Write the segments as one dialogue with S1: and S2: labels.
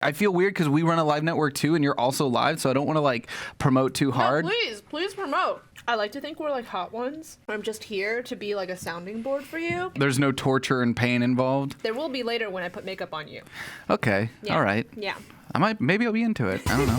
S1: I feel weird because we run a live network too, and you're also live, so I don't want to like promote too hard.
S2: No, please promote. I like to think we're like hot ones. I'm just here to be like a sounding board for you.
S1: There's no torture and pain involved.
S2: There will be later when I put makeup on you.
S1: Okay,
S2: Yeah.
S1: all right.
S2: Yeah.
S1: Maybe I'll be into it. I don't know.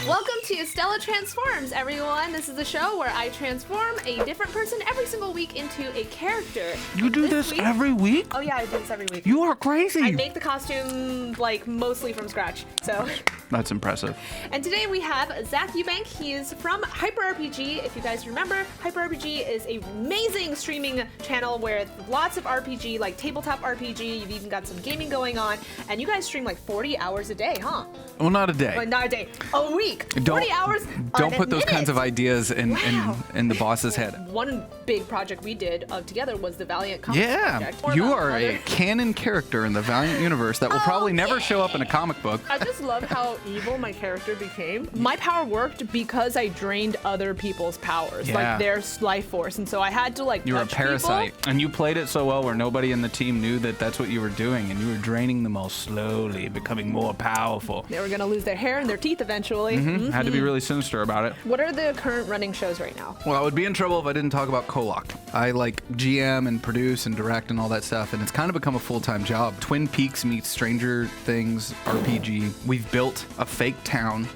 S2: Welcome to Stella Transforms, everyone. This is a show where I transform a different person every single week into a character.
S1: You do this every week?
S2: Oh yeah, I do this every week.
S1: You are crazy.
S2: I make the costume like mostly from scratch. So
S1: That's impressive.
S2: And today we have Zac Eubank. He is from HyperRPG. If you guys remember, HyperRPG is an amazing streaming channel where lots of RPG, like tabletop RPG, you've even got some gaming going on, and you guys stream like 40 hours a day, huh?
S1: Well, not a day.
S2: Not a day, a week. 40 hours.
S1: Don't put those kinds of ideas in the boss's head.
S2: One big project we did together was the Valiant comic project.
S1: You are a canon character in the Valiant universe that will probably never show up in a comic book.
S2: I just love how evil my character became. My power worked because I drained other people's powers, like their life force, and so I had to like.
S1: You were a parasite, and you played it so well where nobody in the team knew that that's what you were doing, and you were draining them all slowly, becoming more powerful.
S2: They were gonna lose their hair and their teeth eventually.
S1: Had to be really sinister about it.
S2: What are the current running shows right now?
S1: Well, I would be in trouble if I didn't talk about Kolok. I like GM and produce and direct and all that stuff, and it's kind of become a full-time job. Twin Peaks meets Stranger Things RPG. We've built a fake town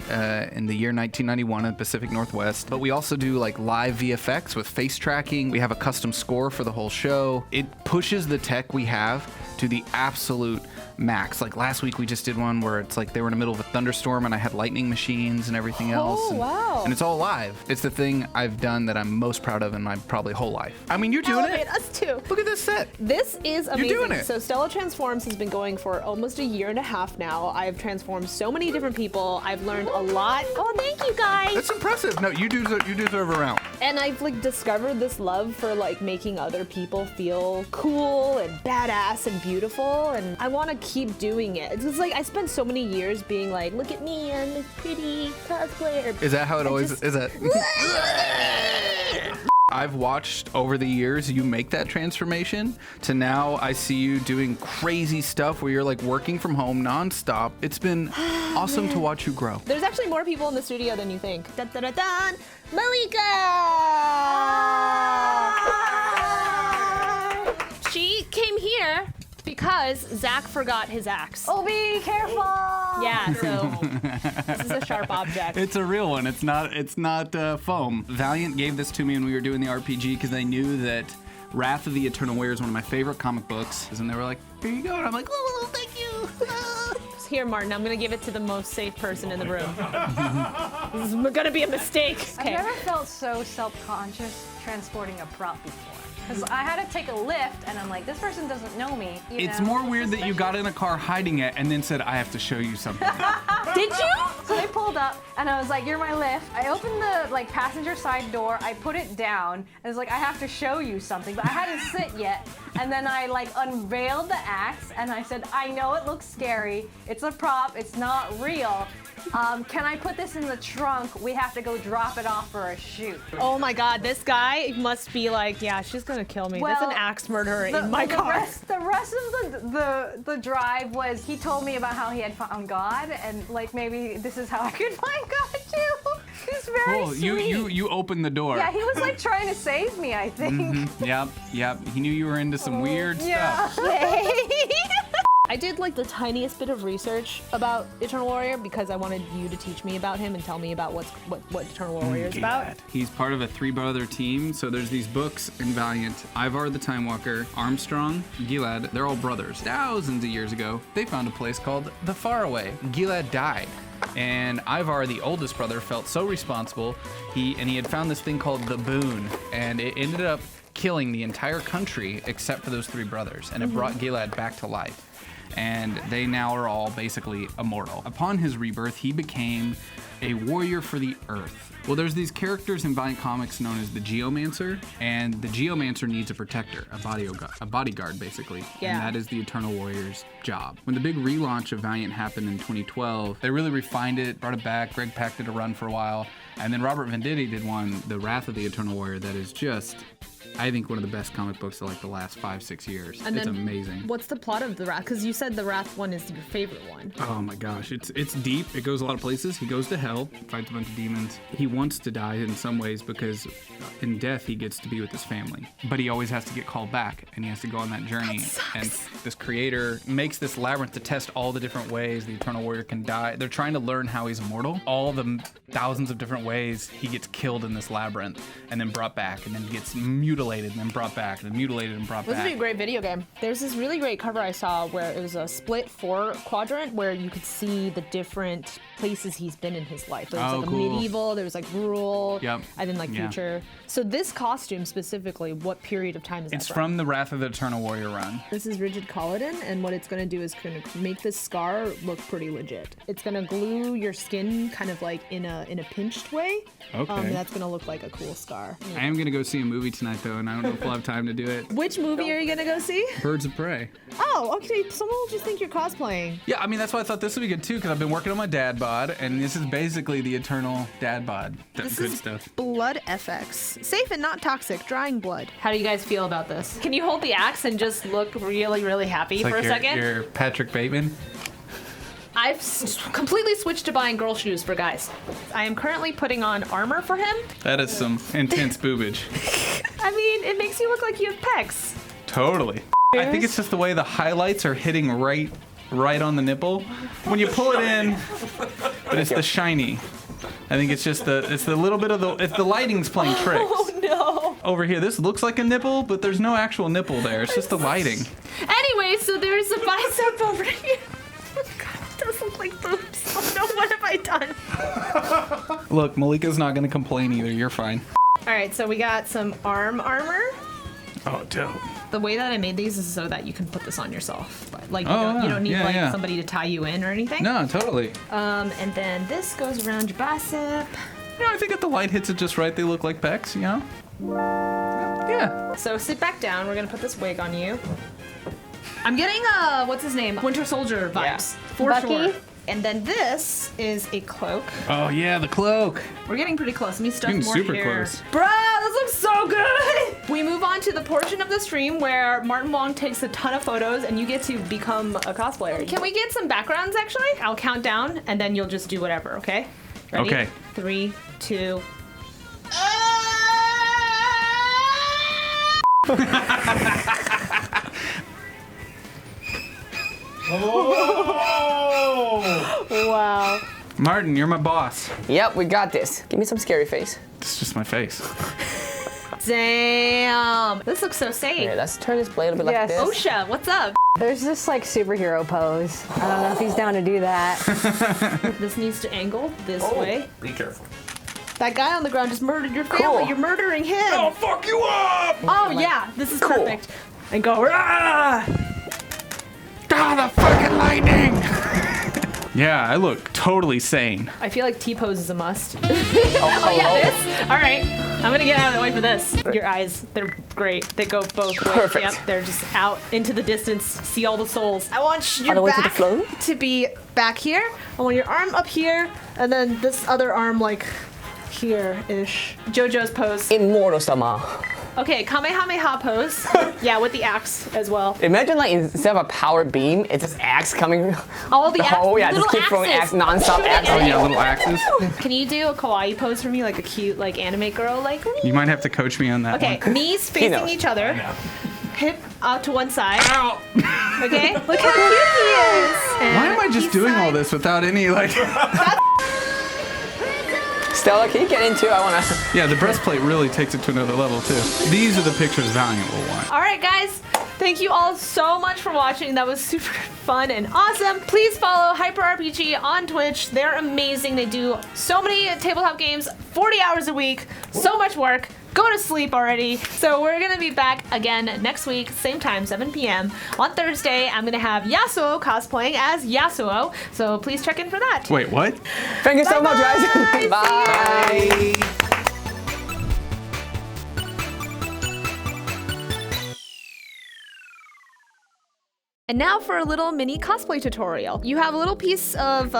S1: in the year 1991 in the Pacific Northwest. But we also do like live VFX with face tracking. We have a custom score for the whole show. It pushes the tech we have to the absolute max. Like last week we just did one where it's like they were in the middle of a thunderstorm and I had lightning machines and everything else.
S2: Oh, wow.
S1: And it's all live. It's the thing I've done that I'm most proud of in my probably whole life. I mean, you're doing it.
S2: Us too.
S1: Look at this set.
S2: This is amazing.
S1: You're doing it.
S2: So Stella Transforms has been going for almost a year and a half now. I've transformed so many different people. I've learned a lot. Oh, thank you guys.
S1: That's impressive. No, you deserve a round.
S2: And I've like discovered this love for like making other people feel cool and badass and beautiful, and I want to keep doing it. It's like I spent so many years being like, look at me, I'm this pretty cosplayer.
S1: Is that how it always is? That I've watched over the years you make that transformation to now I see you doing crazy stuff where you're like working from home nonstop. It's been awesome to watch you grow.
S2: There's actually more people in the studio than you think. Dun, dun, dun, dun. Malika! She came here because Zac forgot his axe.
S3: Oh, be careful!
S2: Yeah, so this is a sharp object.
S1: It's a real one. It's not foam. Valiant gave this to me when we were doing the RPG because they knew that Wrath of the Eternal Warrior is one of my favorite comic books. And they were like, here you go. And I'm like, oh, thank you.
S2: Here, Martin, I'm gonna give it to the most safe person in the room. This is gonna be a mistake. Okay.
S3: I've never felt so self-conscious transporting a prop before. Because I had to take a lift, and I'm like, this person doesn't know me.
S1: It's more weird that you got in a car hiding it and then said, I have to show you something.
S2: Did you?
S3: So they pulled up, and I was like, you're my lift. I opened the passenger side door, I put it down, and it's like, I have to show you something, but I hadn't sit yet. And then I unveiled the axe, and I said, I know it looks scary. It's a prop, it's not real. Can I put this in the trunk? We have to go drop it off for a shoot.
S2: Oh my God, this guy must be like, yeah, she's gonna kill me. There's an axe murderer in my car.
S3: The rest of the drive was, he told me about how he had found God, and maybe this is how I could find God too. He's very sweet.
S1: You opened the door.
S3: Yeah, he was trying to save me, I think.
S1: Yep. He knew you were into some weird stuff.
S2: I did the tiniest bit of research about Eternal Warrior because I wanted you to teach me about him and tell me about what Eternal Warrior is about.
S1: He's part of a 3-brother team, so there's these books in Valiant. Ivar the Time Walker, Armstrong, Gilad, they're all brothers. Thousands of years ago, they found a place called the Faraway. Gilad died. And Ivar, the oldest brother, felt so responsible. He had found this thing called the Boon, and it ended up killing the entire country except for those 3 brothers, and it brought Gilad back to life. And they now are all basically immortal. Upon his rebirth, he became a warrior for the Earth. Well, there's these characters in Valiant Comics known as the Geomancer, and the Geomancer needs a protector, a bodyguard basically.
S2: Yeah.
S1: And that is the Eternal Warrior's job. When the big relaunch of Valiant happened in 2012, they really refined it, brought it back. Greg Pak did a run for a while, and then Robert Venditti did one, The Wrath of the Eternal Warrior, that is just I think one of the best comic books of like the last 5-6 years.
S2: And
S1: it's
S2: then
S1: amazing.
S2: What's the plot of the Wrath? Because you said the Wrath one is your favorite one.
S1: Oh my gosh, it's deep. It goes a lot of places. He goes to hell, fights a bunch of demons. He wants to die in some ways because in death he gets to be with his family. But he always has to get called back, and he has to go on that journey. And this creator makes this labyrinth to test all the different ways the Eternal Warrior can die. They're trying to learn how he's immortal. All the thousands of different ways he gets killed in this labyrinth and then brought back, and then gets mutilated and then brought back, and then mutilated and brought
S2: This would be a
S1: back.
S2: great video game. There's this really great cover I saw where it was a split 4 quadrant where you could see the different places he's been in his life. There was like a
S1: cool.
S2: medieval, there was like rural,
S1: Yep.
S2: and then like
S1: Yeah.
S2: future. So this costume specifically, what period of time is that
S1: It's from the Wrath of the Eternal Warrior run.
S2: This is Rigid Collagen, and what it's going to do is going to make this scar look pretty legit. It's going to glue your skin kind of like in a pinched way.
S1: Okay.
S2: And that's going to look like a cool scar.
S1: I am gonna go see a movie tonight though, and I don't know if we'll have time to do it.
S2: Which movie are you going to go see?
S1: Birds of Prey.
S2: Oh, okay. Someone will just think you're cosplaying.
S1: Yeah, I mean that's why I thought this would be good too, because I've been working on my dad bod, and this is basically the eternal dad bod.
S2: This
S1: Good
S2: is
S1: stuff.
S2: Blood FX. Safe and not toxic, drying blood. How do you guys feel about this? Can you hold the axe and just look really, really happy
S1: It's
S2: for
S1: like
S2: a second?
S1: You're Patrick Bateman.
S2: I've completely switched to buying girl shoes for guys. I am currently putting on armor for him.
S1: That is some intense boobage.
S2: I mean, it makes you look like you have pecs.
S1: Totally. I think it's just the way the highlights are hitting right on the nipple when you pull it in, but it's the shiny. I think it's just the little bit of the lighting's playing tricks.
S2: Oh no.
S1: Over here, this looks like a nipple, but there's no actual nipple there. It's just the lighting.
S2: Anyway, so there's a bicep over here. God, it does look like boobs. Oh no, what have I done?
S1: Look, Malika's not gonna complain either. You're fine.
S2: All right, so we got some arm armor.
S1: Oh, dope.
S2: The way that I made these is so that you can put this on yourself. Like
S1: Oh,
S2: you don't need
S1: yeah,
S2: like
S1: yeah.
S2: somebody to tie you in or anything.
S1: No, totally.
S2: And then this goes around your bicep.
S1: You know, I think if the light hits it just right, they look like pecs, you know? Yeah.
S2: So sit back down. We're gonna put this wig on you. I'm getting what's his name? Winter Soldier vibes for
S3: Bucky?
S2: sure. And then this is a cloak.
S1: Oh, yeah, the cloak.
S2: We're getting pretty close. Let me stuff
S1: Getting
S2: more
S1: super
S2: here.
S1: close.
S2: Bruh, this looks so good! We move on to the portion of the stream where Martin Wong takes a ton of photos and you get to become a cosplayer. Can we get some backgrounds, actually? I'll count down and then you'll just do whatever, okay? Ready?
S1: Okay.
S2: 3, 2... Wow.
S1: Martin, you're my boss.
S4: Yep, we got this. Give me some scary face.
S1: It's just my face.
S2: Damn. This looks so safe.
S4: Here, let's turn this blade a bit
S3: Yes.
S4: like this.
S2: OSHA, what's up?
S3: There's this like superhero pose. I don't know if he's down to do that.
S2: This needs to angle this way.
S5: Be careful.
S2: That guy on the ground just murdered your family.
S4: Cool.
S2: You're murdering him.
S5: I'll fuck you up!
S2: Oh, yeah. This is
S4: Cool.
S2: perfect. And go, ah!
S1: Ah, the fucking lightning! Yeah, I look totally sane.
S2: I feel like T-pose is a must. Oh, yeah, this? All right. I'm going to get out of the way for this. Your eyes, they're great. They go both ways.
S4: Perfect.
S2: Yep, they're just out into the distance. See all the souls. I want
S4: All
S2: your
S4: the way to the
S2: back
S4: floor?
S2: to be back here. I want your arm up here. And then this other arm, like, here-ish. JoJo's pose.
S4: Immortal Sama.
S2: Okay, Kamehameha pose. Yeah, with the axe as well.
S4: Imagine like instead of a power beam, it's just axe coming.
S2: All the axe,
S4: whole, yeah,
S2: little
S4: just keep throwing
S2: axes.
S4: axe, non-stop axe.
S1: Oh, yeah, little axes.
S2: Can you do a kawaii pose for me, like a cute, like anime girl, like?
S1: You might have to coach me on that
S2: Okay,
S1: one.
S2: knees facing
S4: knows.
S2: each other, hip out to one side.
S1: Ow!
S2: Okay, look how cute he is. And
S1: Why am I just
S2: each
S1: doing all
S2: side.
S1: this without any, like...
S4: Stella, can you get into? I wanna.
S1: Yeah, the breastplate really takes it to another level, too. These are the pictures Valiant will want.
S2: All right, guys. Thank you all so much for watching. That was super fun and awesome. Please follow HyperRPG on Twitch. They're amazing. They do so many tabletop games, 40 hours a week, so much work. Go to sleep already. So we're gonna be back again next week, same time, 7 p.m. On Thursday, I'm gonna have Yasuo cosplaying as Yasuo. So please check in for that.
S1: Wait, what?
S4: Thank you so much,
S2: Bye-bye.
S4: guys.
S2: See ya.
S4: Bye.
S2: And now for a little mini cosplay tutorial. You have a little piece of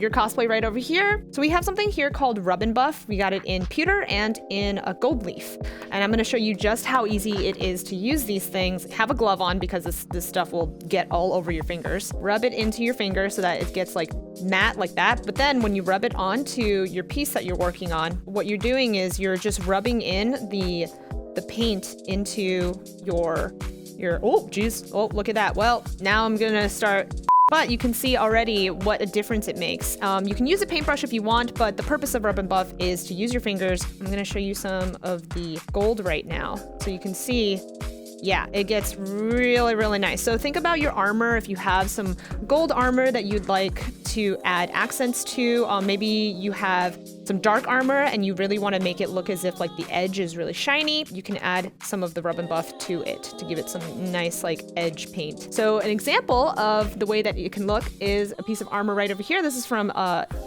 S2: your cosplay right over here. So we have something here called Rub and Buff. We got it in pewter and in a gold leaf. And I'm gonna show you just how easy it is to use these things. Have a glove on because this stuff will get all over your fingers. Rub it into your finger so that it gets like matte like that. But then when you rub it onto your piece that you're working on, what you're doing is you're just rubbing in the paint into your oh geez, oh look at that. Well, now I'm gonna start, but you can see already what a difference it makes. You can use a paintbrush if you want, but the purpose of Rub and Buff is to use your fingers. I'm gonna show you some of the gold right now. So you can see, yeah, it gets really, really nice. So think about your armor. If you have some gold armor that you'd like to add accents to, maybe you have some dark armor and you really want to make it look as if like the edge is really shiny, you can add some of the Rub and Buff to it to give it some nice like edge paint. So an example of the way that it can look is a piece of armor right over here. This is from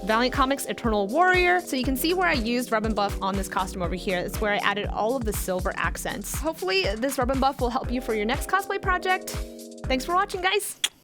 S2: Valiant Comics Eternal Warrior. So you can see where I used Rub and Buff on this costume over here. It's where I added all of the silver accents. Hopefully this Rub and Buff will help you for your next cosplay project. Thanks for watching, guys.